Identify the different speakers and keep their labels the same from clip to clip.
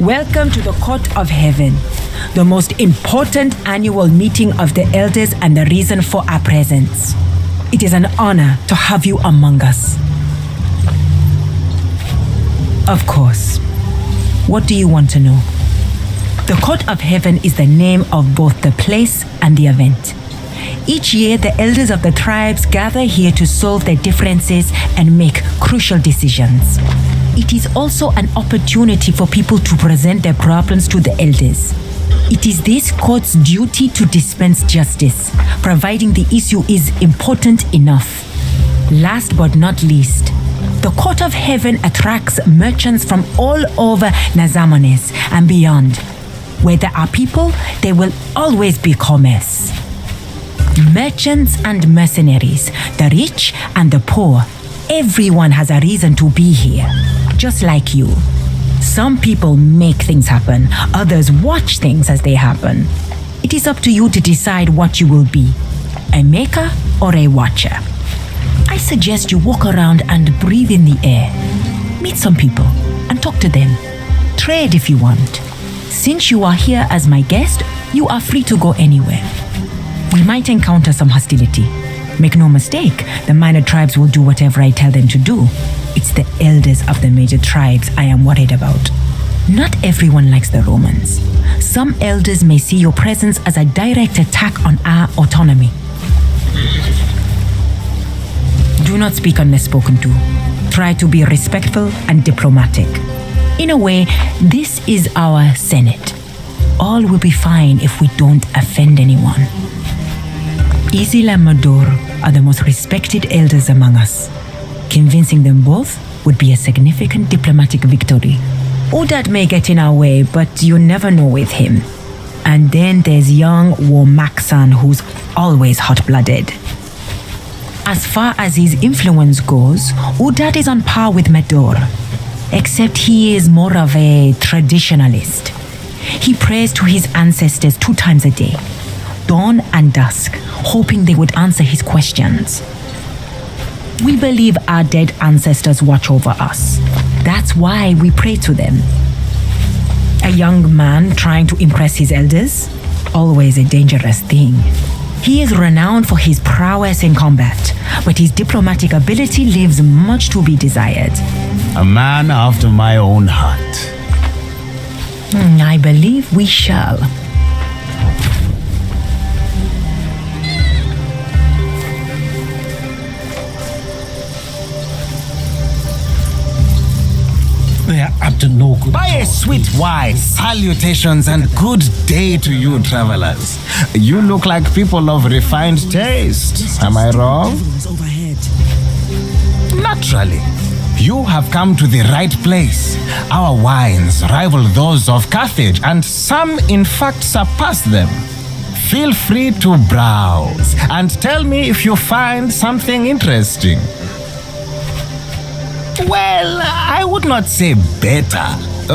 Speaker 1: Welcome to the Court of Heaven, the most important annual meeting of the elders and the reason for our presence. It is an honor to have you among us. Of course. What do you want to know? The Court of Heaven is the name of both the place and the event. Each year, the elders of the tribes gather here to solve their differences and make crucial decisions. It is also an opportunity for people to present their problems to the elders. It is this court's duty to dispense justice, providing the issue is important enough. Last but not least, the Court of Heaven attracts merchants from all over Nazamones and beyond. Where there are people, there will always be commerce. Merchants and mercenaries, the rich and the poor, everyone has a reason to be here, just like you. Some people make things happen, others watch things as they happen. It is up to you to decide what you will be, a maker or a watcher. I suggest you walk around and breathe in the air. Meet some people and talk to them. Trade if you want. Since you are here as my guest, you are free to go anywhere. We might encounter some hostility. Make no mistake, the minor tribes will do whatever I tell them to do. It's the elders of the major tribes I am worried about. Not everyone likes the Romans. Some elders may see your presence as a direct attack on our autonomy. Do not speak unless spoken to. Try to be respectful and diplomatic. In a way, this is our Senate. All will be fine if we don't offend anyone. Isil and Mador are the most respected elders among us. Convincing them both would be a significant diplomatic victory. Udad may get in our way, but you never know with him. And then there's young Womaksan, who's always hot-blooded. As far as his influence goes, Udad is on par with Mador, except he is more of a traditionalist. He prays to his ancestors 2 times a day, dawn and dusk, hoping they would answer his questions. We believe our dead ancestors watch over us. That's why we pray to them. A young man trying to impress his elders? Always a dangerous thing. He is renowned for his prowess in combat, but his diplomatic ability leaves much to be desired.
Speaker 2: A man after my own heart.
Speaker 1: I believe we shall.
Speaker 3: They are up to no good.
Speaker 2: Buy a sweet wine, salutations, and good day to you, travelers. You look like people of refined taste. Am I wrong? Naturally. You have come to the right place. Our wines rival those of Carthage, and some, in fact, surpass them. Feel free to browse and tell me if you find something interesting. Well, I would not say better,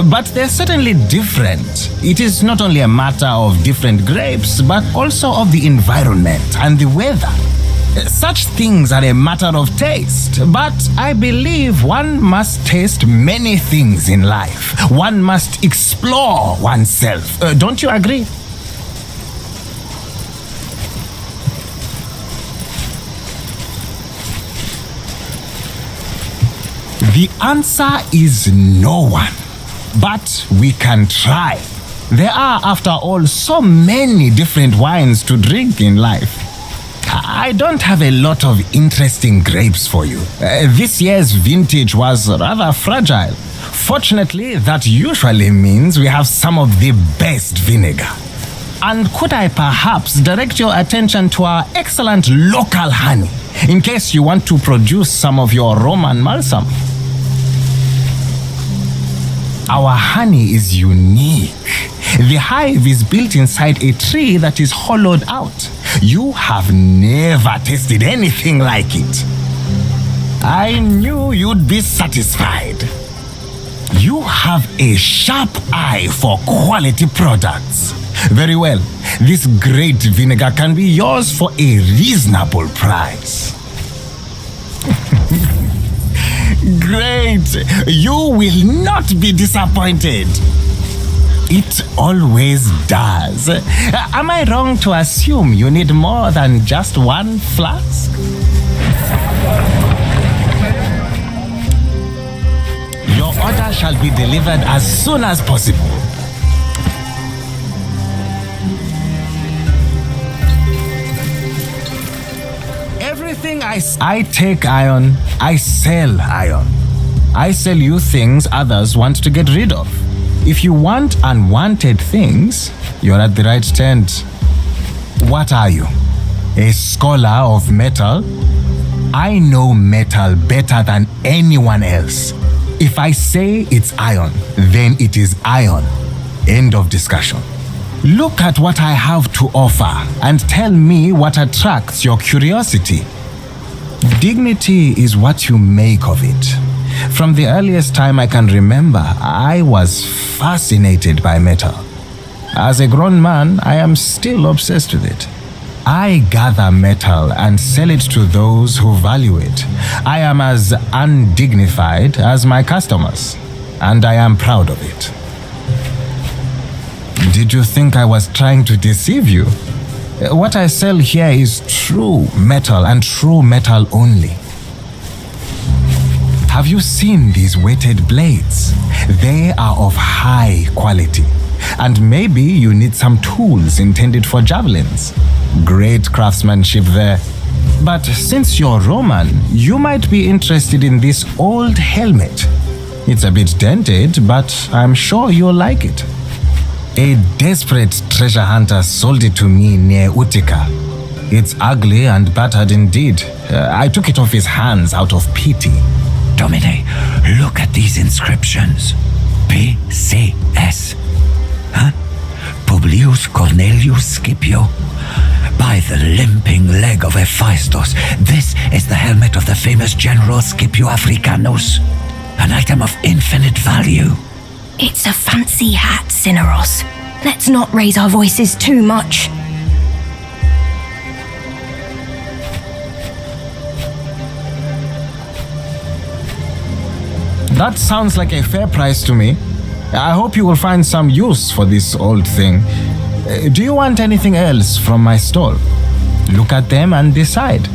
Speaker 2: but they're certainly different. It is not only a matter of different grapes, but also of the environment and the weather. Such things are a matter of taste, but I believe one must taste many things in life. One must explore oneself. Don't you agree? The answer is no one, but we can try. There are, after all, so many different wines to drink in life. I don't have a lot of interesting grapes for you. This year's vintage was rather fragile. Fortunately, that usually means we have some of the best vinegar. And could I perhaps direct your attention to our excellent local honey, in case you want to produce some of your Roman balsam? Our honey is unique. The hive is built inside a tree that is hollowed out. You have never tasted anything like it. I knew you'd be satisfied. You have a sharp eye for quality products. Very well. This great vinegar can be yours for a reasonable price. Great! You will not be disappointed. It always does. Am I wrong to assume you need more than just one flask? Your order shall be delivered as soon as possible. Everything I take iron, I sell iron. I sell you things others want to get rid of. If you want unwanted things, you're at the right tent. What are you? A scholar of metal? I know metal better than anyone else. If I say it's iron, then it is iron. End of discussion. Look at what I have to offer and tell me what attracts your curiosity. Dignity is what you make of it. From the earliest time I can remember, I was fascinated by metal. As a grown man, I am still obsessed with it. I gather metal and sell it to those who value it. I am as undignified as my customers, and I am proud of it. Did you think I was trying to deceive you? What I sell here is true metal and true metal only. Have you seen these weighted blades? They are of high quality. And maybe you need some tools intended for javelins. Great craftsmanship there. But since you're Roman, you might be interested in this old helmet. It's a bit dented, but I'm sure you'll like it. A desperate treasure hunter sold it to me near Utica. It's ugly and battered indeed. I took it off his hands out of pity.
Speaker 4: Domine, look at these inscriptions. P.C.S. Huh? Publius Cornelius Scipio. By the limping leg of Hephaestus, this is the helmet of the famous general Scipio Africanus. An item of infinite value.
Speaker 5: It's a fancy hat, Cineros. Let's not raise our voices too much.
Speaker 2: That sounds like a fair price to me. I hope you will find some use for this old thing. Do you want anything else from my stall? Look at them and decide.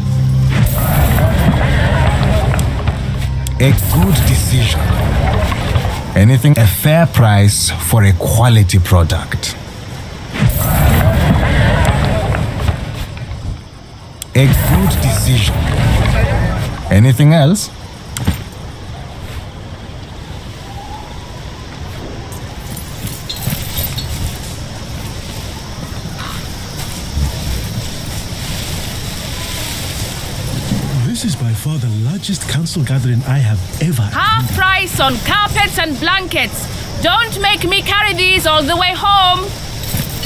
Speaker 2: A good decision. Anything a fair price for a quality product. A good decision. Anything else?
Speaker 3: This is by far the largest council gathering I have ever.
Speaker 6: Half price on carpets and blankets. Don't make me carry these all the way home.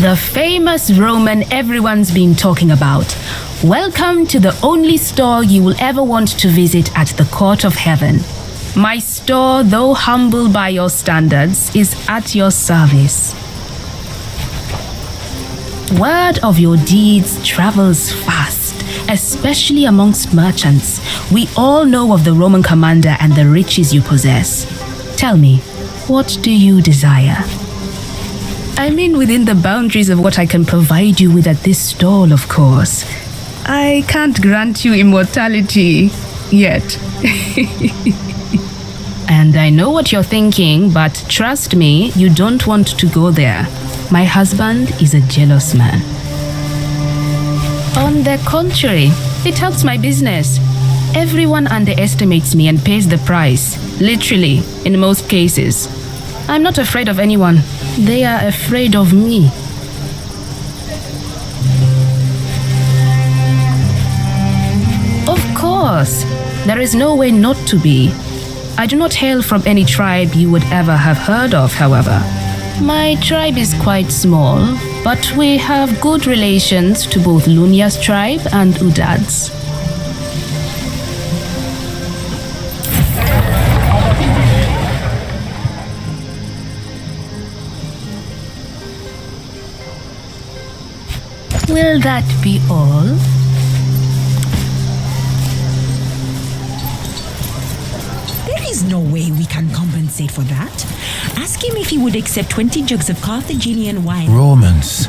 Speaker 1: The famous Roman everyone's been talking about. Welcome to the only store you will ever want to visit at the court of heaven. My store, though humble by your standards, is at your service. Word of your deeds travels fast, especially amongst merchants. We all know of the Roman commander and the riches you possess. Tell me, what do you desire? I mean, within the boundaries of what I can provide you with at this stall, of course. I can't grant you immortality yet. And I know what you're thinking, but trust me, you don't want to go there. My husband is a jealous man. On the contrary, it helps my business. Everyone underestimates me and pays the price, literally, in most cases. I'm not afraid of anyone. They are afraid of me. Of course, there is no way not to be. I do not hail from any tribe you would ever have heard of, however. My tribe is quite small, but we have good relations to both Lunia's tribe and Udad's. Will that be all?
Speaker 7: There is no way we can compensate for that.
Speaker 1: Ask him if he would accept 20 jugs of Carthaginian wine.
Speaker 3: Romans,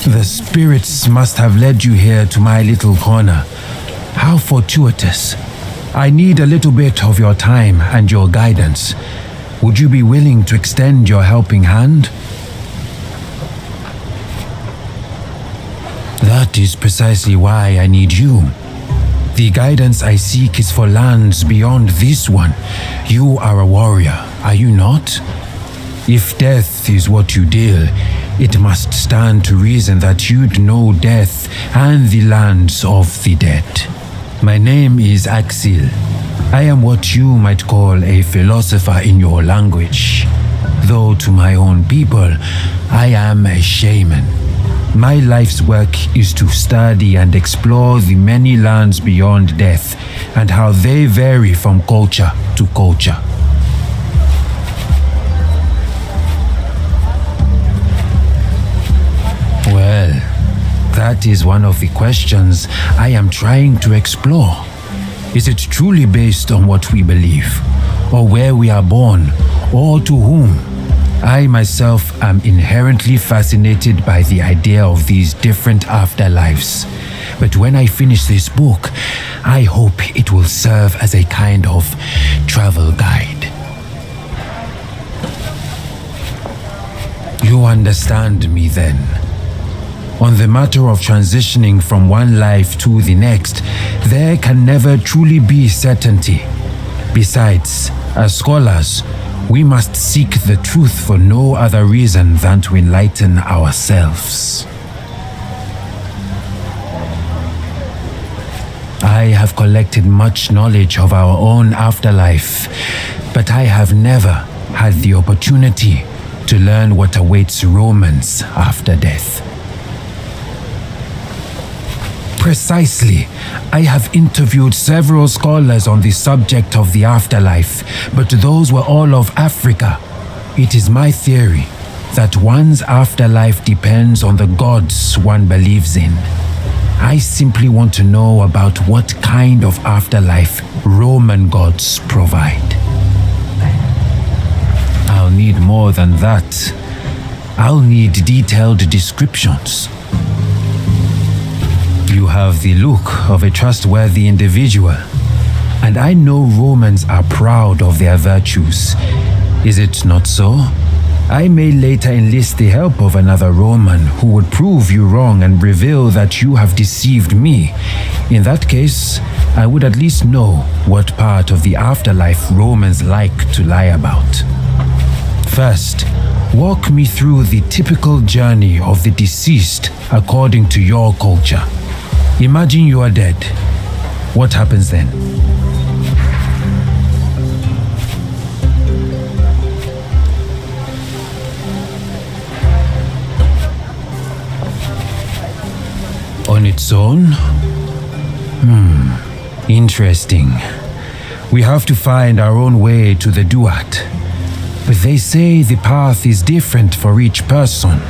Speaker 3: the spirits must have led you here to my little corner. How fortuitous. I need a little bit of your time and your guidance. Would you be willing to extend your helping hand? That is precisely why I need you. The guidance I seek is for lands beyond this one. You are a warrior, are you not? If death is what you deal, it must stand to reason that you'd know death and the lands of the dead. My name is Axil. I am what you might call a philosopher in your language. Though to my own people, I am a shaman. My life's work is to study and explore the many lands beyond death and how they vary from culture to culture. Well, that is one of the questions I am trying to explore. Is it truly based on what we believe, or where we are born, or to whom? I myself am inherently fascinated by the idea of these different afterlives. But when I finish this book, I hope it will serve as a kind of travel guide. You understand me then? On the matter of transitioning from one life to the next, there can never truly be certainty. Besides, as scholars, we must seek the truth for no other reason than to enlighten ourselves. I have collected much knowledge of our own afterlife, but I have never had the opportunity to learn what awaits Romans after death. Precisely. I have interviewed several scholars on the subject of the afterlife, but those were all of Africa. It is my theory that one's afterlife depends on the gods one believes in. I simply want to know about what kind of afterlife Roman gods provide. I'll need more than that. I'll need detailed descriptions. You have the look of a trustworthy individual, and I know Romans are proud of their virtues. Is it not so? I may later enlist the help of another Roman who would prove you wrong and reveal that you have deceived me. In that case, I would at least know what part of the afterlife Romans like to lie about. First, walk me through the typical journey of the deceased according to your culture. Imagine you are dead. What happens then? On its own? Interesting. We have to find our own way to the Duat. But they say the path is different for each person.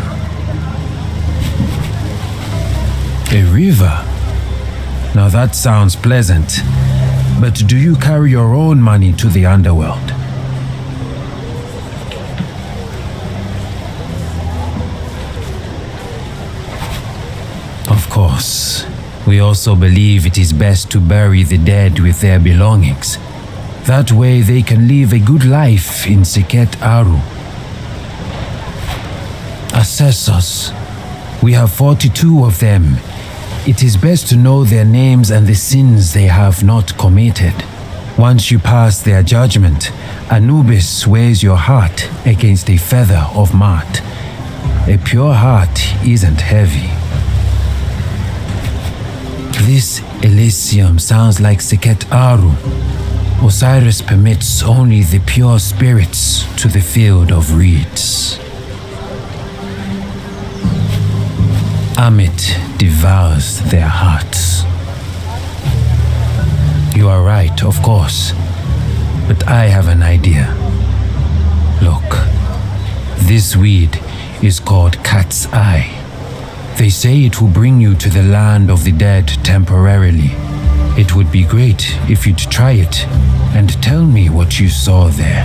Speaker 3: A river? Now that sounds pleasant. But do you carry your own money to the underworld? Of course. We also believe it is best to bury the dead with their belongings. That way they can live a good life in Seket Aru. Assessors. We have 42 of them. It is best to know their names and the sins they have not committed. Once you pass their judgment, Anubis weighs your heart against a feather of Mart. A pure heart isn't heavy. This Elysium sounds like Seket Aru. Osiris permits only the pure spirits to the field of reeds. Amit devours their hearts. You are right, of course, but I have an idea. Look, this weed is called cat's eye. They say it will bring you to the land of the dead temporarily. It would be great if you'd try it and tell me what you saw there.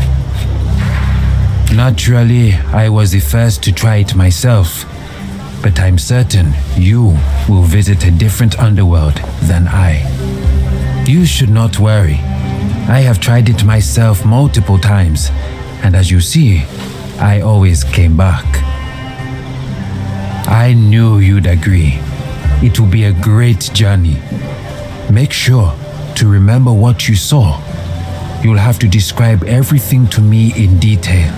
Speaker 3: Naturally, I was the first to try it myself, but I'm certain you will visit a different underworld than I. You should not worry. I have tried it myself multiple times, and as you see, I always came back. I knew you'd agree. It will be a great journey. Make sure to remember what you saw. You'll have to describe everything to me in detail.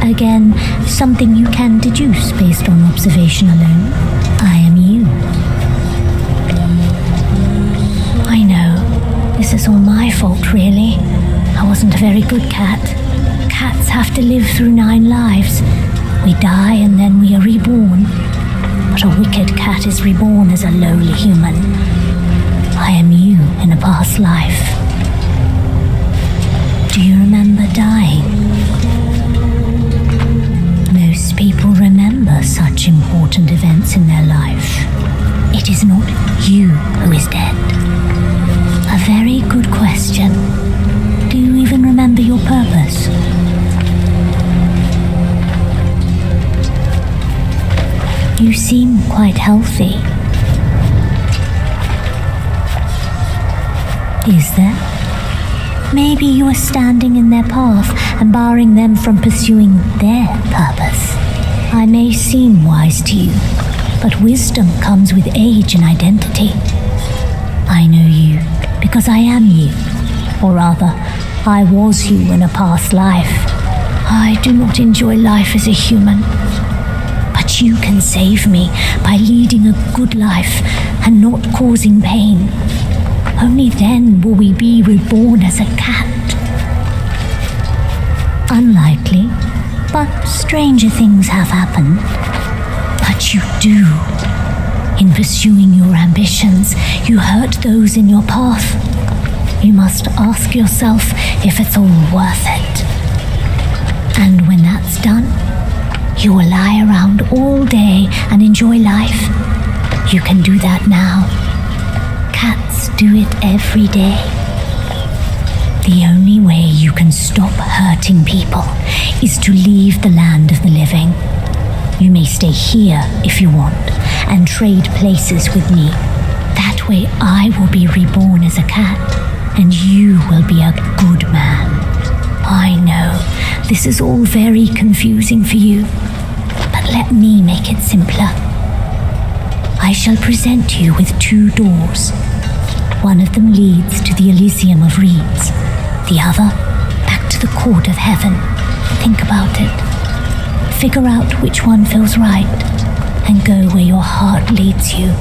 Speaker 7: Again, something you can deduce based on observation alone. I am you. I know, this is all my fault, really. I wasn't a very good cat. Cats have to live through 9 lives. We die and then we are reborn. But a wicked cat is reborn as a lowly human. I am you in a past life. Do you remember dying? Most people remember such important events in their life. It is not you who is dead. A very good question. Do you even remember your purpose? You seem quite healthy. Is there? Maybe you are standing in their path and barring them from pursuing their purpose. I may seem wise to you, but wisdom comes with age and identity. I know you because I am you, or rather, I was you in a past life. I do not enjoy life as a human, but you can save me by leading a good life and not causing pain. Only then will we be reborn as a cat. Unlikely, but stranger things have happened. But you do. In pursuing your ambitions, you hurt those in your path. You must ask yourself if it's all worth it. And when that's done, you will lie around all day and enjoy life. You can do that now. Cats do it every day. The only way you can stop hurting people is to leave the land of the living. You may stay here if you want and trade places with me. That way I will be reborn as a cat and you will be a good man. I know this is all very confusing for you, but let me make it simpler. I shall present you with 2 doors. One of them leads to the Elysium of Reeds, the other back to the court of heaven. Think about it. Figure out which one feels right, and go where your heart leads you.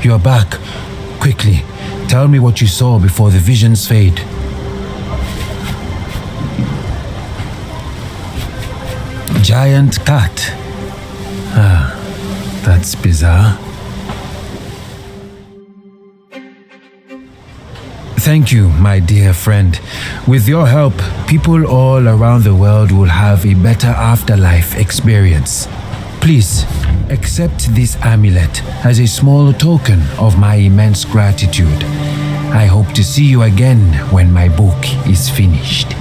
Speaker 3: You're back. Quickly, tell me what you saw before the visions fade. giant cat. Ah, that's bizarre. Thank you, my dear friend. With your help, people all around the world will have a better afterlife experience. Please, accept this amulet as a small token of my immense gratitude. I hope to see you again when my book is finished.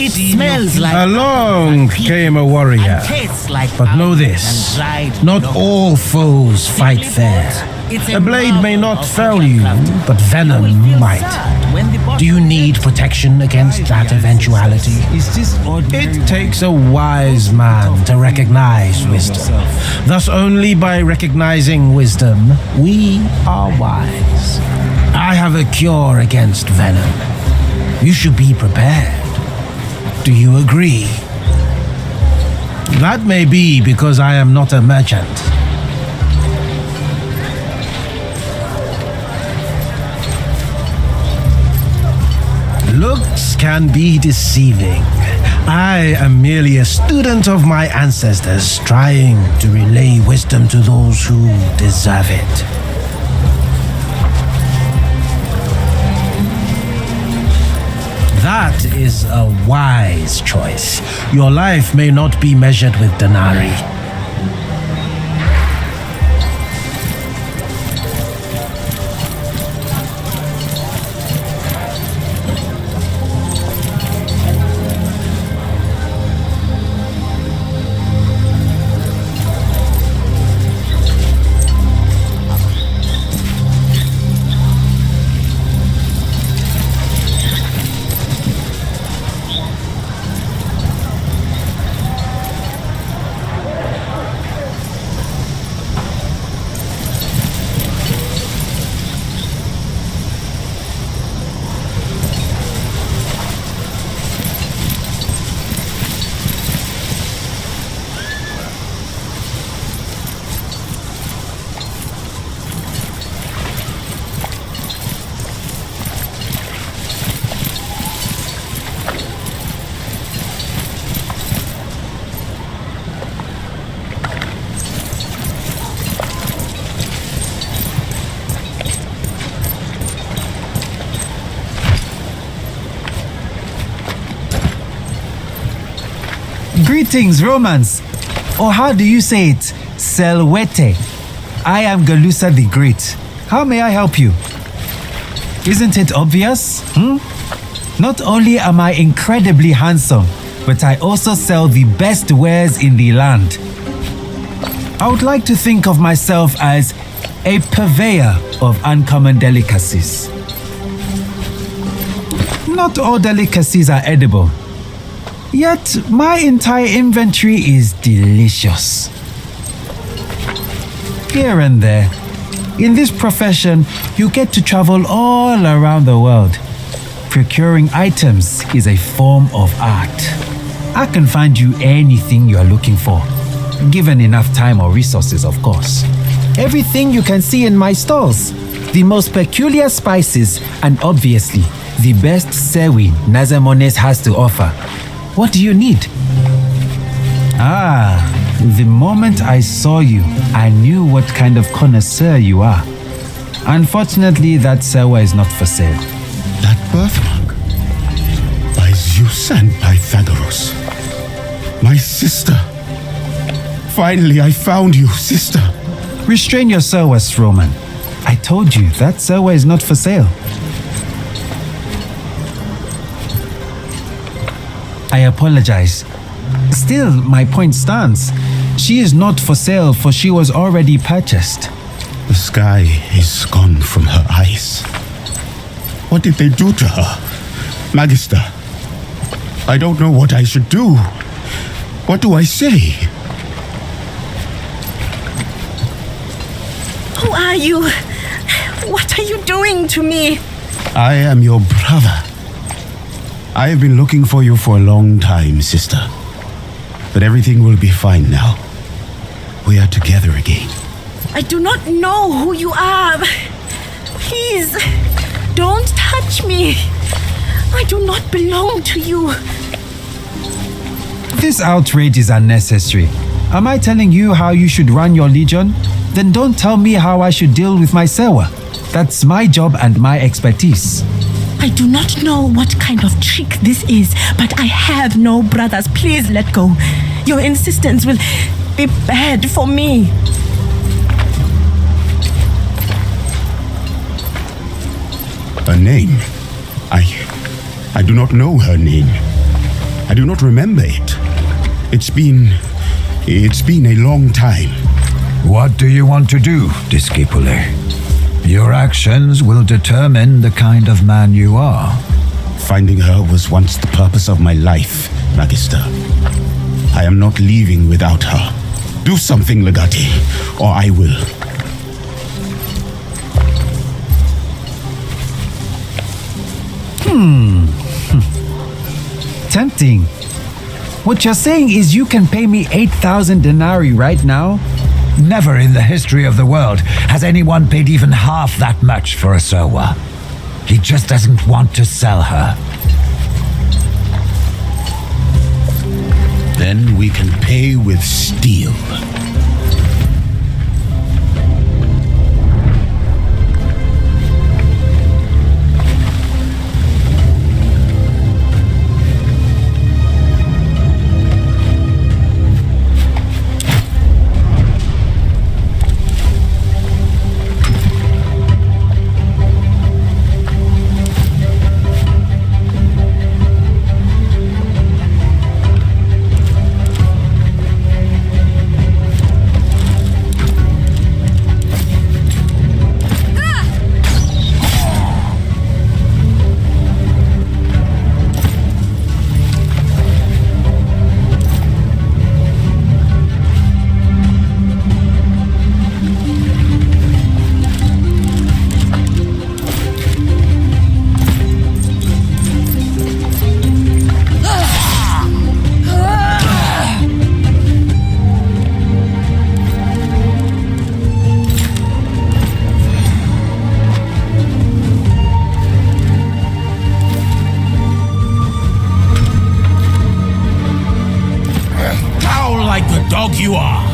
Speaker 8: It smells like
Speaker 9: Along came a warrior.
Speaker 8: and tastes like
Speaker 9: But know
Speaker 8: almonds
Speaker 9: this,
Speaker 8: and dried
Speaker 9: not
Speaker 8: nut.
Speaker 9: all foes fight fair.
Speaker 8: It's
Speaker 9: A blade may
Speaker 8: marvel
Speaker 9: not
Speaker 8: of
Speaker 9: fell you,
Speaker 8: crafting.
Speaker 9: but
Speaker 8: You
Speaker 9: venom
Speaker 8: will feel
Speaker 9: might.
Speaker 8: sad when the
Speaker 9: Do you
Speaker 8: bottle
Speaker 9: need
Speaker 8: breaks.
Speaker 9: protection against that eventuality?
Speaker 8: Is this ordinary
Speaker 9: It
Speaker 8: wine?
Speaker 9: takes a wise man to recognize wisdom. Thus, only by recognizing wisdom, we are wise. I have a cure against venom. You should be prepared. Do you agree? That may be because I am not a merchant. Look words can be deceiving. I am merely a student of my ancestors, trying to relay wisdom to those who deserve it. That is a wise choice. Your life may not be measured with denarii.
Speaker 10: Greetings, Romans. Or how do you say it? Selwete. I am Galusa the Great. How may I help you? Isn't it obvious? Not only am I incredibly handsome, but I also sell the best wares in the land. I would like to think of myself as a purveyor of uncommon delicacies. Not all delicacies are edible. Yet, my entire inventory is delicious. Here and there, in this profession, you get to travel all around the world. Procuring items is a form of art. I can find you anything you are looking for, given enough time or resources, of course. Everything you can see in my stalls, the most peculiar spices, and obviously, the best sewi Nazemones has to offer. What do you need? The moment I saw you, I knew what kind of connoisseur you are. Unfortunately, that sewa is not for sale.
Speaker 11: That birthmark? By Zeus and Pythagoras. My sister. Finally, I found you, sister.
Speaker 10: Restrain your sewas, Roman. I told you, that sewa is not for sale. I apologize. Still, my point stands. She is not for sale, for she was already purchased.
Speaker 11: The sky is gone from her eyes. What did they do to her? Magister, I don't know what I should do. What do I say?
Speaker 5: Who are you? What are you doing to me?
Speaker 11: I am your brother. I have been looking for you for a long time, sister. But everything will be fine now. We are together again.
Speaker 5: I do not know who you are. Please, don't touch me. I do not belong to you.
Speaker 10: This outrage is unnecessary. Am I telling you how you should run your legion? Then don't tell me how I should deal with my sewa. That's my job and my expertise.
Speaker 5: I do not know what kind of trick this is, but I have no brothers. Please let go. Your insistence will be bad for me.
Speaker 11: Her name? I do not know her name. I do not remember it. It's been a long time.
Speaker 4: What do you want to do, Discipule? Your actions will determine the kind of man you are.
Speaker 11: Finding her was once the purpose of my life, Magister. I am not leaving without her. Do something, Legati, or I will.
Speaker 10: Tempting. What you're saying is you can pay me 8,000 denarii right now?
Speaker 4: Never in the history of the world has anyone paid even half that much for a Sowa. He just doesn't want to sell her.
Speaker 11: Then we can pay with steel.
Speaker 9: Dog you are!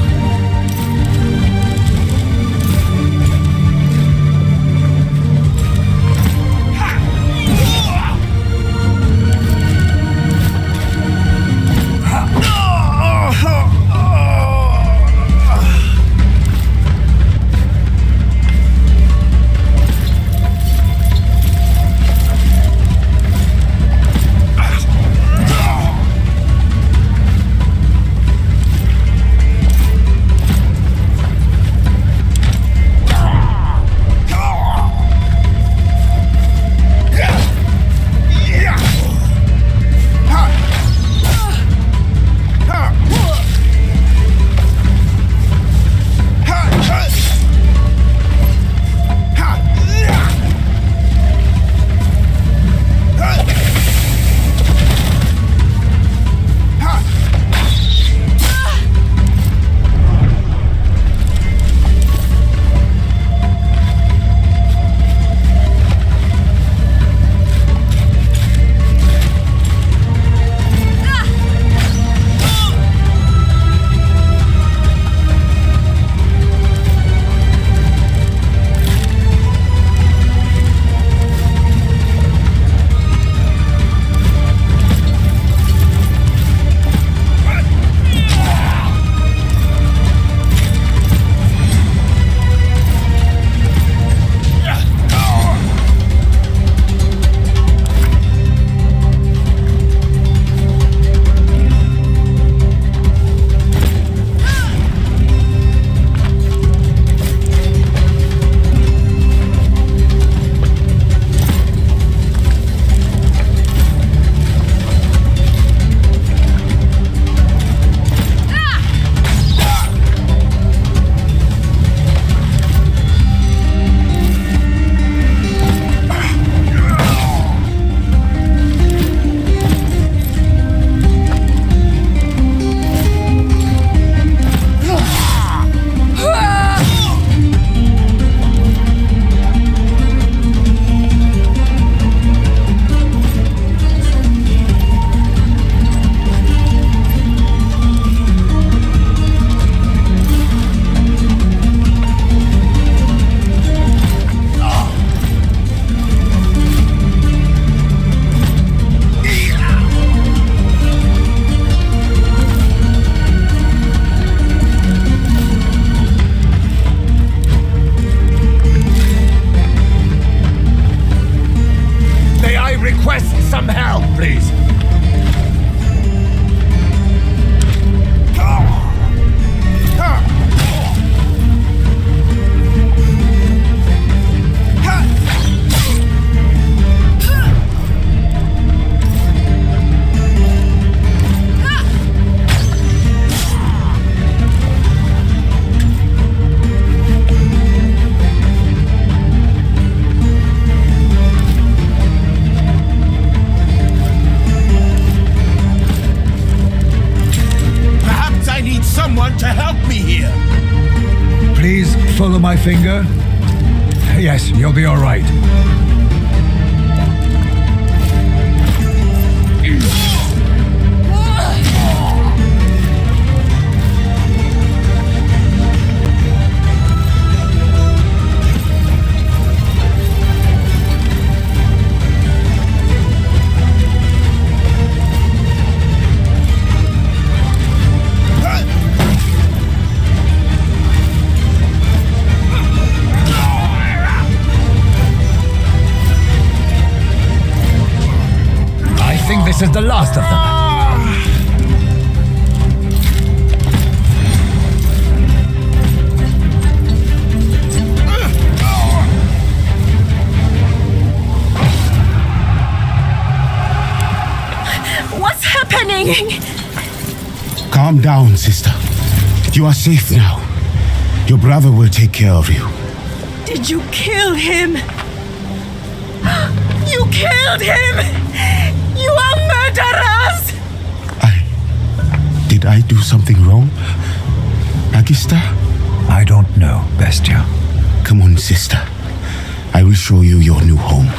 Speaker 12: Follow my finger? Yes, you'll be all right. This is the last of them.
Speaker 5: What's happening?
Speaker 11: Calm down, sister. You are safe now. Your brother will take care of you.
Speaker 5: Did you kill him? You killed him! You are murderers!
Speaker 11: Did I do something wrong? Magister?
Speaker 12: I don't know, Bestia.
Speaker 11: Come on, sister. I will show you your new home.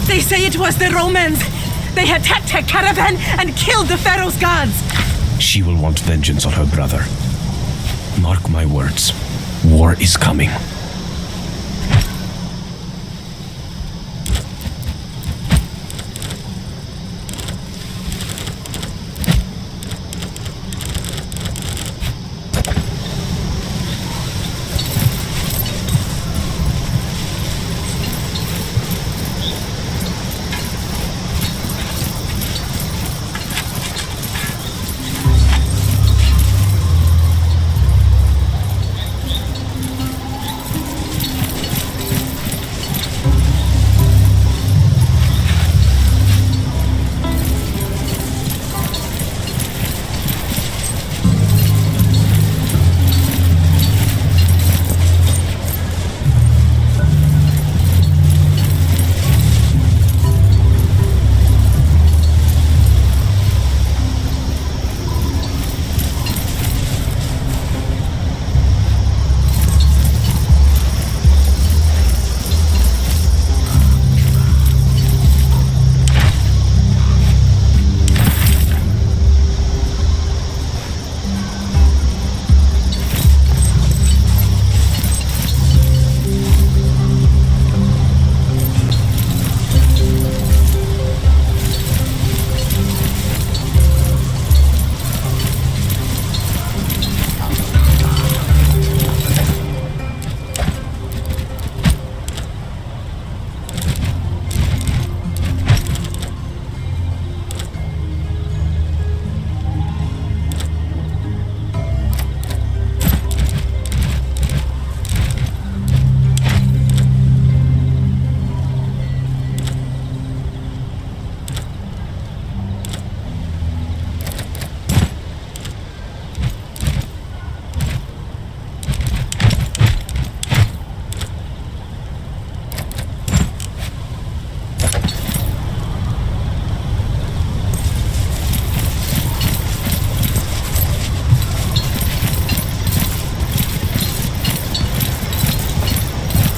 Speaker 5: They say it was the Romans. They attacked her caravan and killed the Pharaoh's guards.
Speaker 13: She will want vengeance on her brother. Mark my words. War is coming.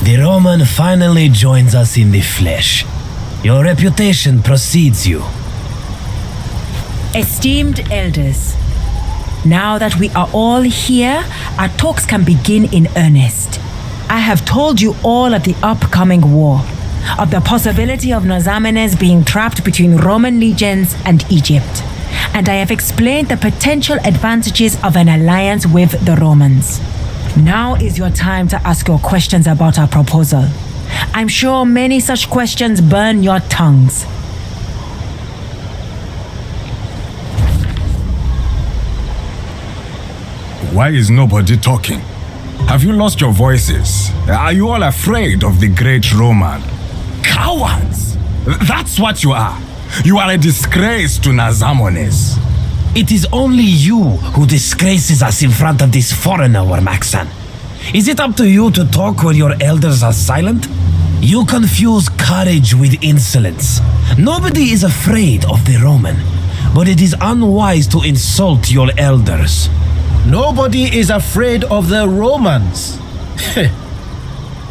Speaker 9: The Roman finally joins us in the flesh. Your reputation precedes you.
Speaker 1: Esteemed elders, now that we are all here, our talks can begin in earnest. I have told you all of the upcoming war, of the possibility of Nazamenes being trapped between Roman legions and Egypt, and I have explained the potential advantages of an alliance with the Romans. Now is your time to ask your questions about our proposal. I'm sure many such questions burn your tongues.
Speaker 2: Why is nobody talking? Have you lost your voices? Are you all afraid of the great Roman? Cowards! That's what you are. You are a disgrace to Nazamones.
Speaker 9: It is only you who disgraces us in front of this foreigner, Warmaxan. Is it up to you to talk when your elders are silent? You confuse courage with insolence. Nobody is afraid of the Roman, but it is unwise to insult your elders.
Speaker 14: Nobody is afraid of the Romans.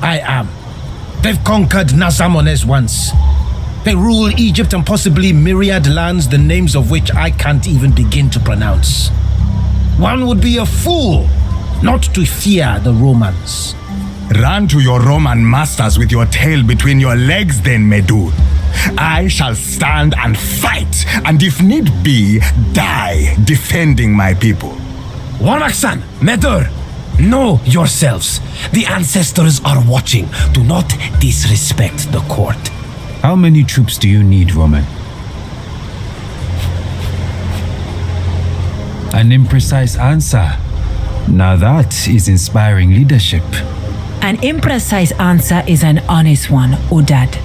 Speaker 14: I am. They've conquered Nazamones once. They rule Egypt and possibly myriad lands, the names of which I can't even begin to pronounce. One would be a fool not to fear the Romans.
Speaker 2: Run to your Roman masters with your tail between your legs then, Medu. I shall stand and fight, and if need be, die defending my people.
Speaker 9: Warmaxan, Medur, know yourselves. The ancestors are watching. Do not disrespect the court.
Speaker 3: How many troops do you need, Roman? An imprecise answer. Now that is inspiring leadership.
Speaker 1: An imprecise answer is an honest one, Udad.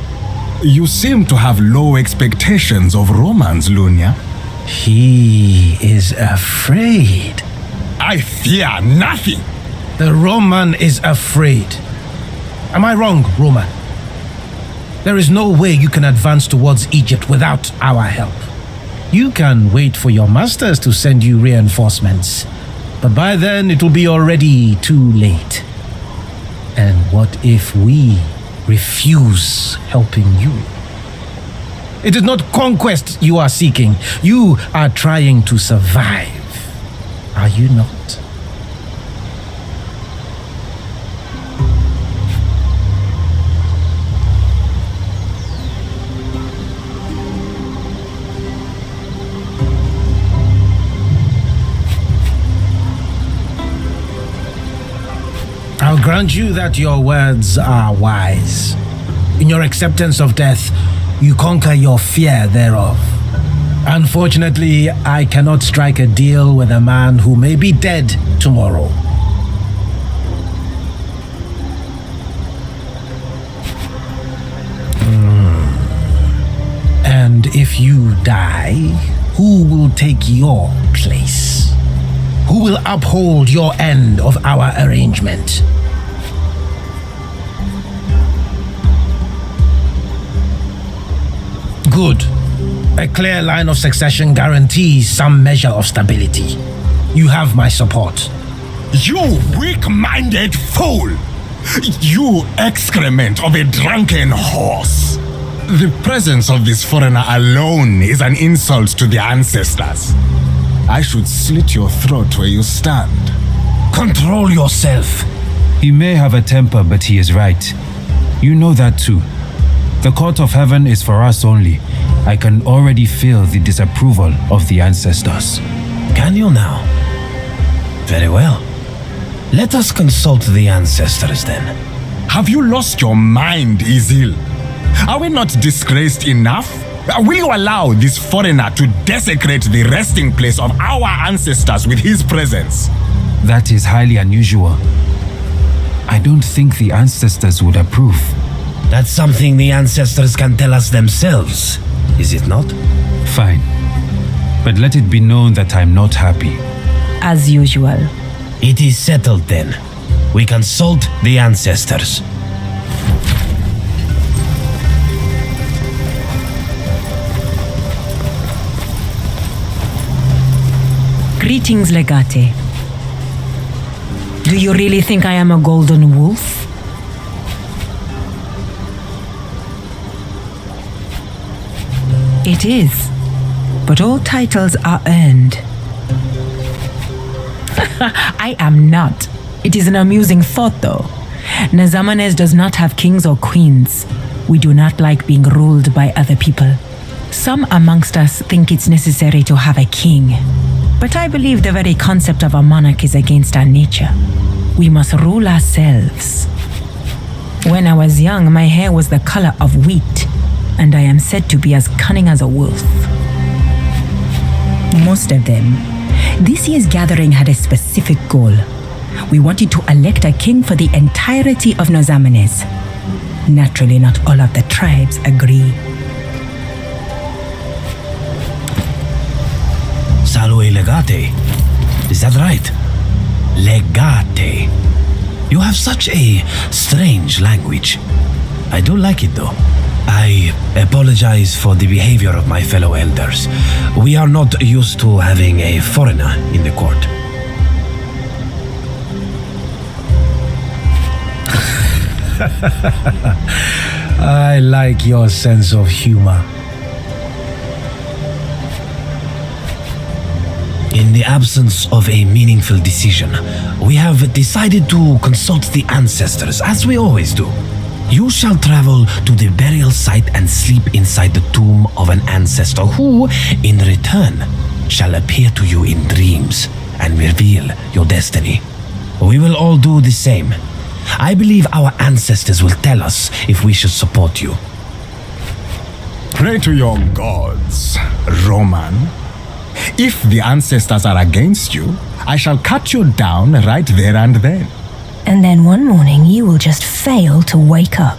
Speaker 2: You seem to have low expectations of Romans, Lunia.
Speaker 14: He is afraid.
Speaker 2: I fear nothing.
Speaker 14: The Roman is afraid. Am I wrong, Roman? There is no way you can advance towards Egypt without our help. You can wait for your masters to send you reinforcements, but by then it will be already too late. And what if we refuse helping you? It is not conquest you are seeking. You are trying to survive. Are you not? I'll grant you that your words are wise. In your acceptance of death, you conquer your fear thereof. Unfortunately, I cannot strike a deal with a man who may be dead tomorrow. And if you die, who will take your place? Who will uphold your end of our arrangement? Good. A clear line of succession guarantees some measure of stability. You have my support.
Speaker 2: You weak-minded fool! You excrement of a drunken horse! The presence of this foreigner alone is an insult to the ancestors. I should slit your throat where you stand.
Speaker 9: Control yourself.
Speaker 3: He may have a temper, but he is right. You know that too. The court of heaven is for us only. I can already feel the disapproval of the ancestors.
Speaker 9: Can you now? Very well. Let us consult the ancestors then.
Speaker 2: Have you lost your mind, Izil? Are we not disgraced enough? Will you allow this foreigner to desecrate the resting place of our ancestors with his presence?
Speaker 3: That is highly unusual. I don't think the ancestors would approve.
Speaker 9: That's something the ancestors can tell us themselves, is it not?
Speaker 3: Fine. But let it be known that I'm not happy.
Speaker 1: As usual.
Speaker 9: It is settled then. We consult the ancestors.
Speaker 1: Greetings, Legate. Do you really think I am a golden wolf? It is. But all titles are earned. I am not. It is an amusing thought, though. Nazamanes does not have kings or queens. We do not like being ruled by other people. Some amongst us think it's necessary to have a king. But I believe the very concept of a monarch is against our nature. We must rule ourselves. When I was young, my hair was the color of wheat, and I am said to be as cunning as a wolf. Most of them. This year's gathering had a specific goal. We wanted to elect a king for the entirety of Nazamanes. Naturally, not all of the tribes agree.
Speaker 13: Salve legate. Is that right? Legate. You have such a strange language. I do like it though. I apologize for the behavior of my fellow elders. We are not used to having a foreigner in the court.
Speaker 14: I like your sense of humor.
Speaker 13: In the absence of a meaningful decision, we have decided to consult the ancestors, as we always do. You shall travel to the burial site and sleep inside the tomb of an ancestor who, in return, shall appear to you in dreams and reveal your destiny. We will all do the same. I believe our ancestors will tell us if we should support you.
Speaker 2: Pray to your gods, Roman. If the ancestors are against you, I shall cut you down right there and then.
Speaker 7: And then one morning you will just fail to wake up.